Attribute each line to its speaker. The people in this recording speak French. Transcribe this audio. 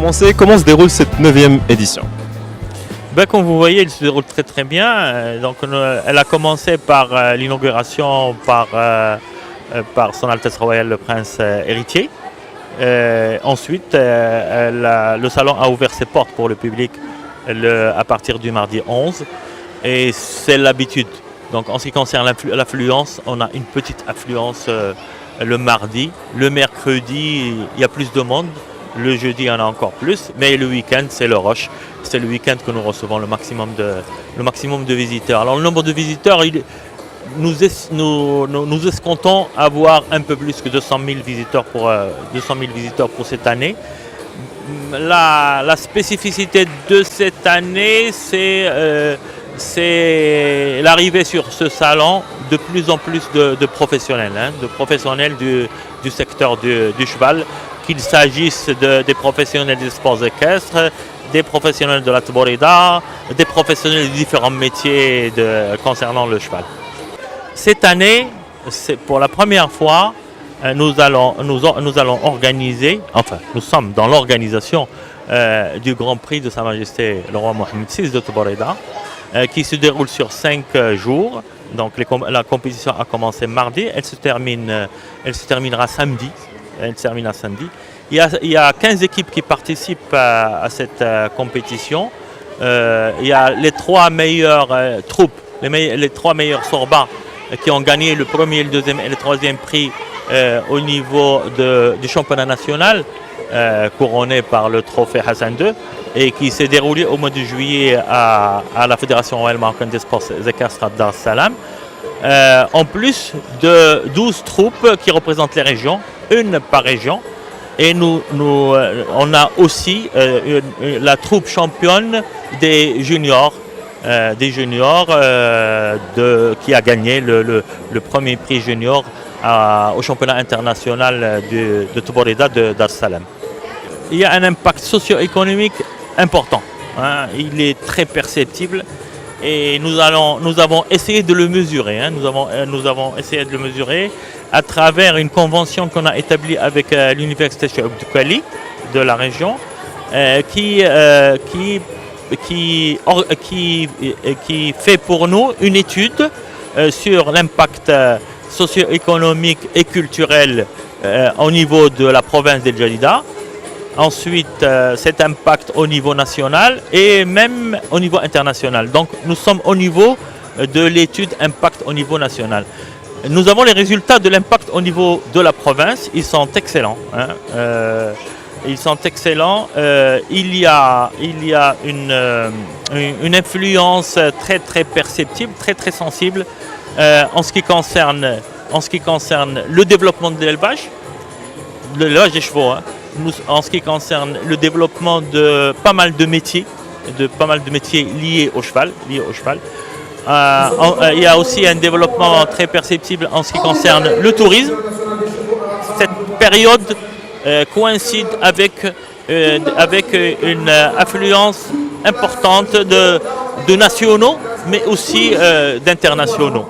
Speaker 1: commencer, comment se déroule cette 9e édition?
Speaker 2: Comme vous voyez, elle se déroule très très bien. Elle a commencé par l'inauguration par Son Altesse Royale le Prince héritier. Ensuite, le salon a ouvert ses portes pour le public à partir du mardi 11. Et c'est l'habitude. Donc en ce qui concerne l'affluence, on a une petite affluence le mardi. Le mercredi, il y a plus de monde. Le jeudi, il y en a encore plus. Mais le week-end, c'est le rush. C'est le week-end que nous recevons le maximum de visiteurs. Alors le nombre de visiteurs, nous escomptons avoir un peu plus que 200 000 visiteurs pour cette année. La spécificité de cette année, c'est l'arrivée sur ce salon de plus en plus de professionnels, de professionnels du secteur du cheval, qu'il s'agisse des professionnels des sports équestres, des professionnels de la Taborida, des professionnels de différents métiers concernant le cheval. Cette année, c'est pour la première fois, nous allons organiser, enfin nous sommes dans l'organisation du Grand Prix de Sa Majesté le roi Mohammed VI de Taborida, qui se déroule sur 5 jours. Donc la compétition a commencé mardi, elle se terminera samedi. Il y a 15 équipes qui participent à cette compétition. Il y a les 3 meilleures troupes, les 3 meilleurs sorbats qui ont gagné le premier, le deuxième et le troisième prix au niveau du championnat national, couronné par le trophée Hassan II, et qui s'est déroulé au mois de juillet à la Fédération Royale Marocaine des Sports équestres Dar es Salaam. En plus de 12 troupes qui représentent les régions, une par région. Et on a aussi la troupe championne des juniors, qui a gagné le premier prix junior au championnat international de Taborida de Dar es Salaam. Il y a un impact socio-économique important, il est très perceptible et nous avons essayé de le mesurer. Nous avons essayé de le mesurer à travers une convention qu'on a établie avec l'université Cheikh Abdou Kali de la région, qui fait pour nous une étude sur l'impact socio-économique et culturel au niveau de la province d'El Jadida. Ensuite, cet impact au niveau national et même au niveau international. Donc nous sommes au niveau de l'étude impact au niveau national. Nous avons les résultats de l'impact au niveau de la province, ils sont excellents. Ils sont excellents. Il y a une influence très très perceptible, très très sensible en ce qui concerne le développement de l'élevage des chevaux. En ce qui concerne le développement de pas mal de métiers liés au cheval. Il y a aussi un développement très perceptible en ce qui concerne le tourisme. Cette période coïncide avec une affluence importante de nationaux, mais aussi d'internationaux.